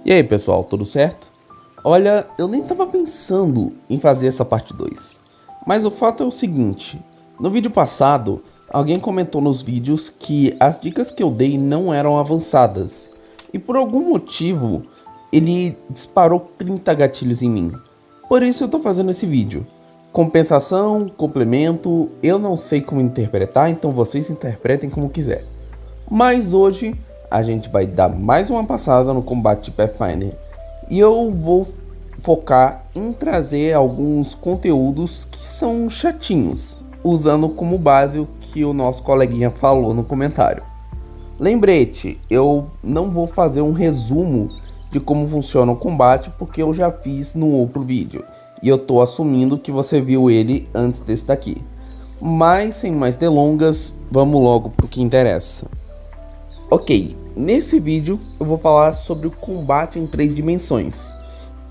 E aí pessoal, tudo certo? Olha, eu nem tava pensando em fazer essa parte 2, mas o fato é o seguinte: no vídeo passado, alguém comentou nos vídeos que as dicas que eu dei não eram avançadas, e por algum motivo, ele disparou 30 gatilhos em mim. Por isso eu tô fazendo esse vídeo. Compensação, complemento, eu não sei como interpretar, então vocês interpretem como quiser. Mas hoje a gente vai dar mais uma passada no combate de Pathfinder. E eu vou focar em trazer alguns conteúdos que são chatinhos, usando como base o que o nosso coleguinha falou no comentário. Lembrete, eu não vou fazer um resumo de como funciona o combate, porque eu já fiz no outro vídeo. E eu tô assumindo que você viu ele antes desse daqui. Mas sem mais delongas, vamos logo pro que interessa. Ok, nesse vídeo eu vou falar sobre o combate em 3 dimensões.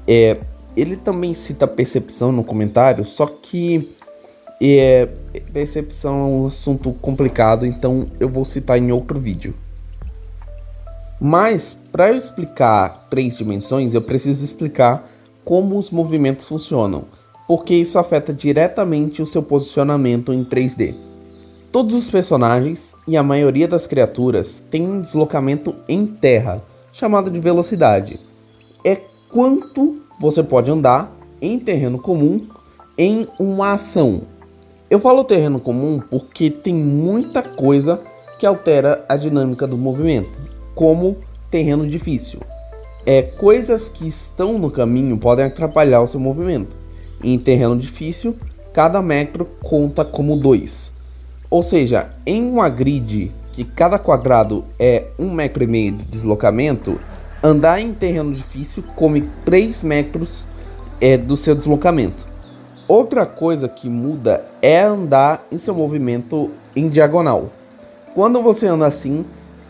Ele também cita percepção no comentário, só que percepção é um assunto complicado, então eu vou citar em outro vídeo. Mas para eu explicar 3 dimensões, eu preciso explicar como os movimentos funcionam, porque isso afeta diretamente o seu posicionamento em 3D. Todos os personagens e a maioria das criaturas têm um deslocamento em terra, chamado de velocidade. É quanto você pode andar em terreno comum em uma ação. Eu falo terreno comum porque tem muita coisa que altera a dinâmica do movimento, como terreno difícil. Coisas que estão no caminho podem atrapalhar o seu movimento. Em terreno difícil, cada metro conta como 2. Ou seja, em uma grid que cada quadrado é 1,5 metro de deslocamento, andar em terreno difícil come 3 metros do seu deslocamento. Outra coisa que muda é andar em seu movimento em diagonal. Quando você anda assim,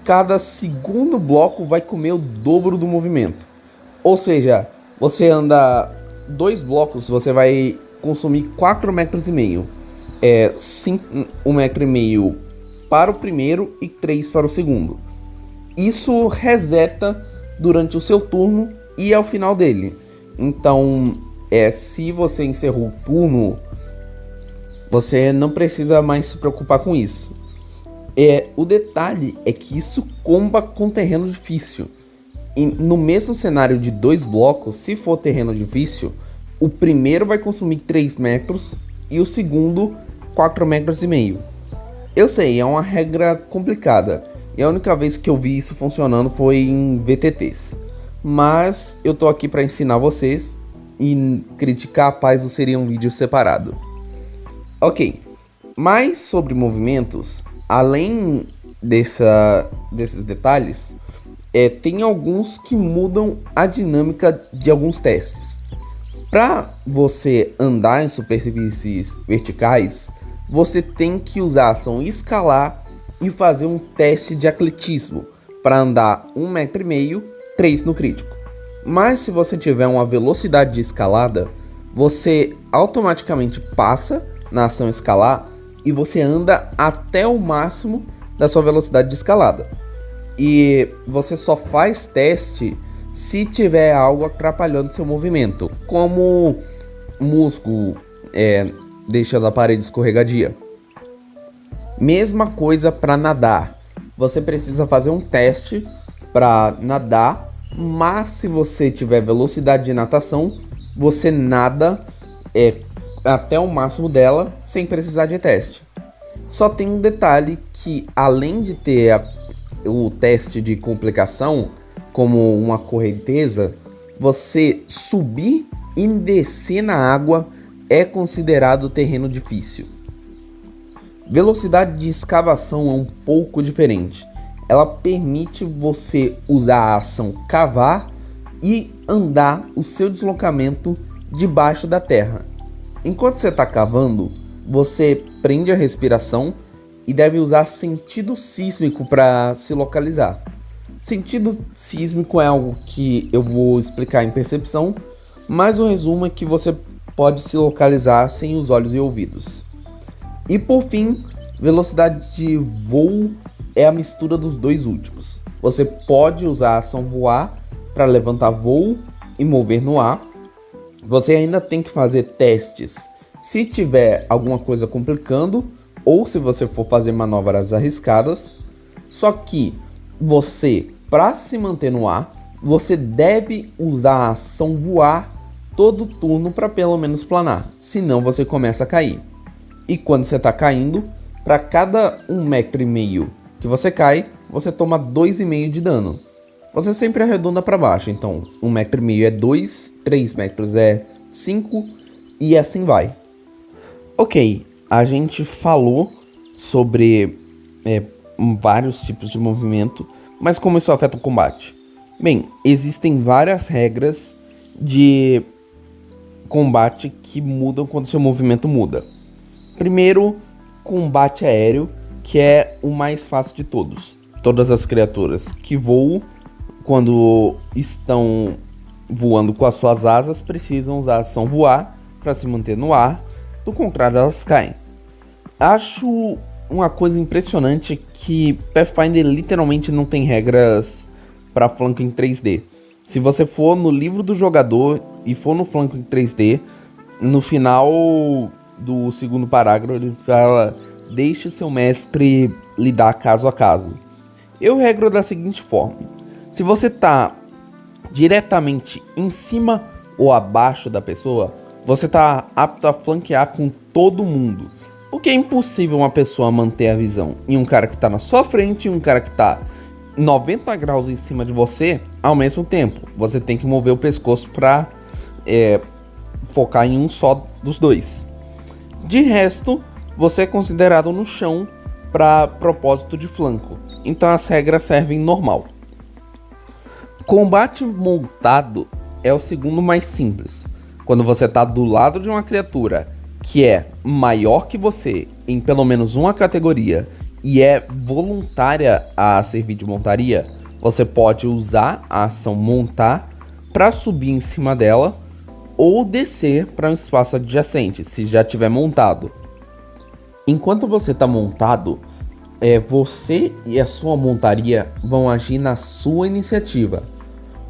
cada segundo bloco vai comer o dobro do movimento. Ou seja, você anda 2 blocos, você vai consumir 4,5 metros. 1,5 metro para o primeiro e 3 para o segundo. Isso reseta durante o seu turno e ao final dele. Então, se você encerrou o turno, você não precisa mais se preocupar com isso. O detalhe é que isso comba com terreno difícil. E no mesmo cenário de 2 blocos, se for terreno difícil, o primeiro vai consumir 3 metros e o segundo 4,5 metros. Eu sei, é uma regra complicada, e a única vez que eu vi isso funcionando foi em VTTs. Mas eu tô aqui para ensinar vocês, e criticar a paz não seria um vídeo separado. Ok, mais sobre movimentos, além desses detalhes, tem alguns que mudam a dinâmica de alguns testes. Para você andar em superfícies verticais, você tem que usar a ação escalar e fazer um teste de atletismo para andar 1,5 metro, 3 no crítico. Mas se você tiver uma velocidade de escalada, você automaticamente passa na ação escalar e você anda até o máximo da sua velocidade de escalada. E você só faz teste se tiver algo atrapalhando seu movimento, como musgo deixando a parede escorregadia. Mesma coisa para nadar. Você precisa fazer um teste para nadar, mas se você tiver velocidade de natação, você nada até o máximo dela sem precisar de teste. Só tem um detalhe que, além de ter o teste de complicação, como uma correnteza, você subir e descer na água é considerado terreno difícil. Velocidade de escavação é um pouco diferente. Ela permite você usar a ação cavar e andar o seu deslocamento debaixo da terra. Enquanto você está cavando, você prende a respiração e deve usar sentido sísmico para se localizar. Sentido sísmico é algo que eu vou explicar em percepção, mas o resumo é que você pode se localizar sem os olhos e ouvidos. E por fim, velocidade de voo é a mistura dos dois últimos. Você pode usar a ação voar para levantar voo e mover no ar. Você ainda tem que fazer testes se tiver alguma coisa complicando ou se você for fazer manobras arriscadas. Só que você, para se manter no ar, você deve usar a ação voar todo turno para pelo menos planar, senão você começa a cair. E quando você está caindo, para cada 1,5 metro que você cai, você toma 2,5 de dano. Você sempre arredonda para baixo, então 1,5 metro é 2, 3 metros é 5 e assim vai. Ok, a gente falou sobre vários tipos de movimento, mas como isso afeta o combate? Bem, existem várias regras de combate que mudam quando seu movimento muda. Primeiro, combate aéreo, que é o mais fácil de todos. Todas as criaturas que voam, quando estão voando com as suas asas, precisam usar a ação voar para se manter no ar, do contrário elas caem. Acho uma coisa impressionante que Pathfinder literalmente não tem regras para flanco em 3D. Se você for no livro do jogador e for no flanco em 3D, no final do segundo parágrafo ele fala: deixe seu mestre lidar caso a caso. Eu regro da seguinte forma: se você tá diretamente em cima ou abaixo da pessoa, você tá apto a flanquear com todo mundo, porque é impossível uma pessoa manter a visão em um cara que tá na sua frente e um cara que tá 90 graus em cima de você ao mesmo tempo. Você tem que mover o pescoço pra focar em um só dos dois. De resto, você é considerado no chão para propósito de flanco, então as regras servem normal. Combate montado é o segundo mais simples. Quando você está do lado de uma criatura que é maior que você em pelo menos uma categoria e é voluntária a servir de montaria, você pode usar a ação montar para subir em cima dela ou descer para um espaço adjacente, se já tiver montado. Enquanto você está montado, você e a sua montaria vão agir na sua iniciativa.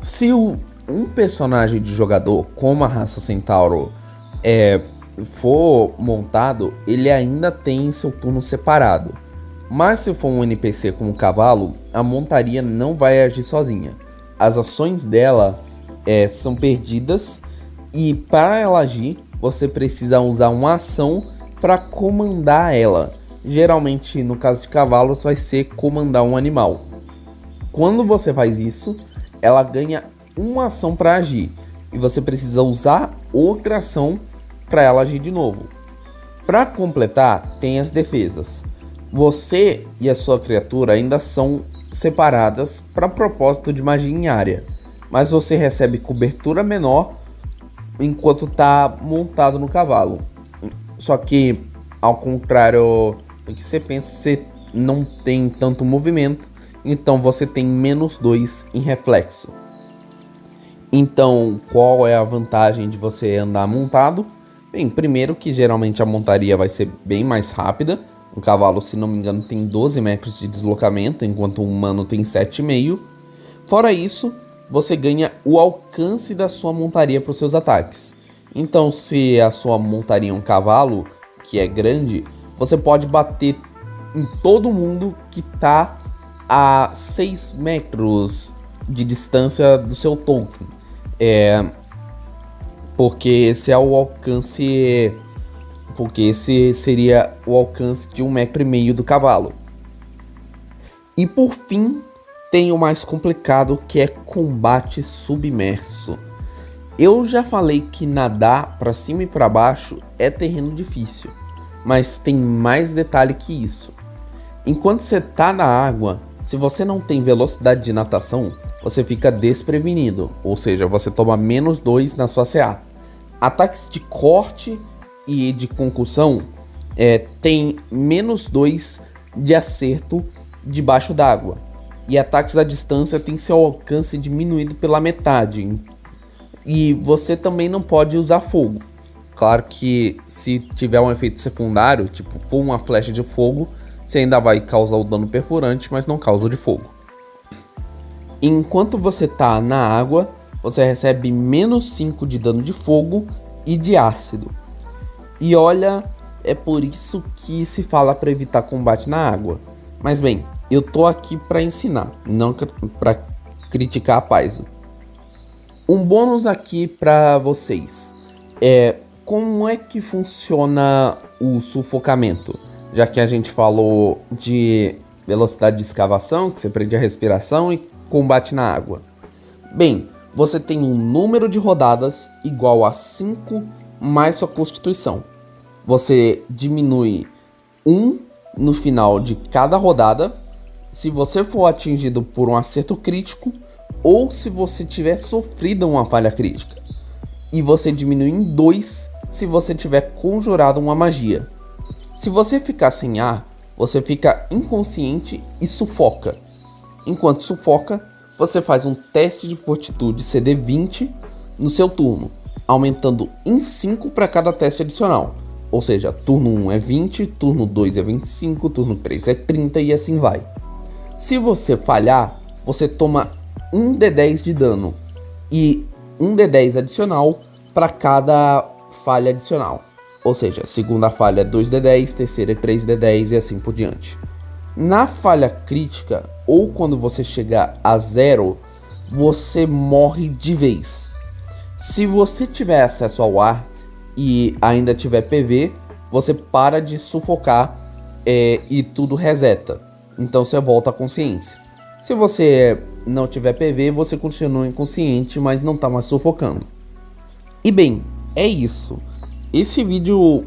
Se um personagem de jogador, como a raça Centauro, for montado, ele ainda tem seu turno separado. Mas se for um NPC como o cavalo, a montaria não vai agir sozinha. As ações dela são perdidas e para ela agir, você precisa usar uma ação para comandar ela. Geralmente, no caso de cavalos, vai ser comandar um animal. Quando você faz isso, ela ganha uma ação para agir e você precisa usar outra ação para ela agir de novo. Para completar, tem as defesas. Você e a sua criatura ainda são separadas para propósito de magia em área, mas você recebe cobertura menor enquanto está montado no cavalo. Só que, ao contrário do que você pensa, você não tem tanto movimento, então você tem -2 em reflexo. Então, qual é a vantagem de você andar montado? Bem, primeiro que geralmente a montaria vai ser bem mais rápida. Um cavalo, se não me engano, tem 12 metros de deslocamento, enquanto um humano tem 7,5. Fora isso, você ganha o alcance da sua montaria para os seus ataques. Então, se a sua montaria é um cavalo, que é grande, você pode bater em todo mundo que está a 6 metros de distância do seu token. Porque esse é o alcance... Porque esse seria o alcance de 1,5 metro do cavalo. E por fim, tem o mais complicado, que é combate submerso. Eu já falei que nadar para cima e para baixo é terreno difícil, mas tem mais detalhe que isso. Enquanto você tá na água, se você não tem velocidade de natação, você fica desprevenido, ou seja, você toma -2 na sua CA. Ataques de corte e de concussão tem -2 de acerto debaixo d'água. E ataques à distância tem seu alcance diminuído pela metade. E você também não pode usar fogo. Claro que se tiver um efeito secundário, tipo for uma flecha de fogo, você ainda vai causar o dano perfurante, mas não causa de fogo. Enquanto você tá na água, você recebe menos 5 de dano de fogo e de ácido. E olha, é por isso que se fala para evitar combate na água. Mas bem, eu tô aqui para ensinar, não para criticar a Paizo. Um bônus aqui para vocês é como é que funciona o sufocamento. Já que a gente falou de velocidade de escavação, que você prende a respiração, e combate na água. Bem, você tem um número de rodadas igual a 5 mais sua constituição. Você diminui 1 no final de cada rodada, se você for atingido por um acerto crítico, ou se você tiver sofrido uma falha crítica. E você diminui em 2 se você tiver conjurado uma magia. Se você ficar sem ar, você fica inconsciente e sufoca. Enquanto sufoca, você faz um teste de fortitude CD 20 no seu turno, aumentando em 5 para cada teste adicional. Ou seja, turno 1 é 20, turno 2 é 25, turno 3 é 30 e assim vai. Se você falhar, você toma 1d10 de dano e 1d10 adicional para cada falha adicional. Ou seja, segunda falha é 2d10, terceira é 3d10 e assim por diante. Na falha crítica, ou quando você chegar a 0, você morre de vez. Se você tiver acesso ao ar e ainda tiver PV, você para de sufocar e tudo reseta. Então você volta à consciência. Se você não tiver PV, você continua inconsciente, mas não tá mais sufocando. E bem, é isso. Esse vídeo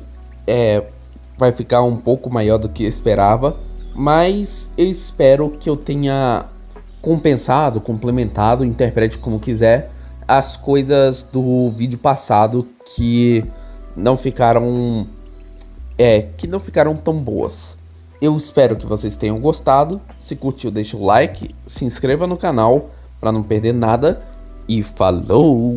vai ficar um pouco maior do que eu esperava, mas eu espero que eu tenha compensado, complementado, interprete como quiser, as coisas do vídeo passado que não ficaram tão boas. Eu espero que vocês tenham gostado. Se curtiu, deixa o like, se inscreva no canal para não perder nada e falou!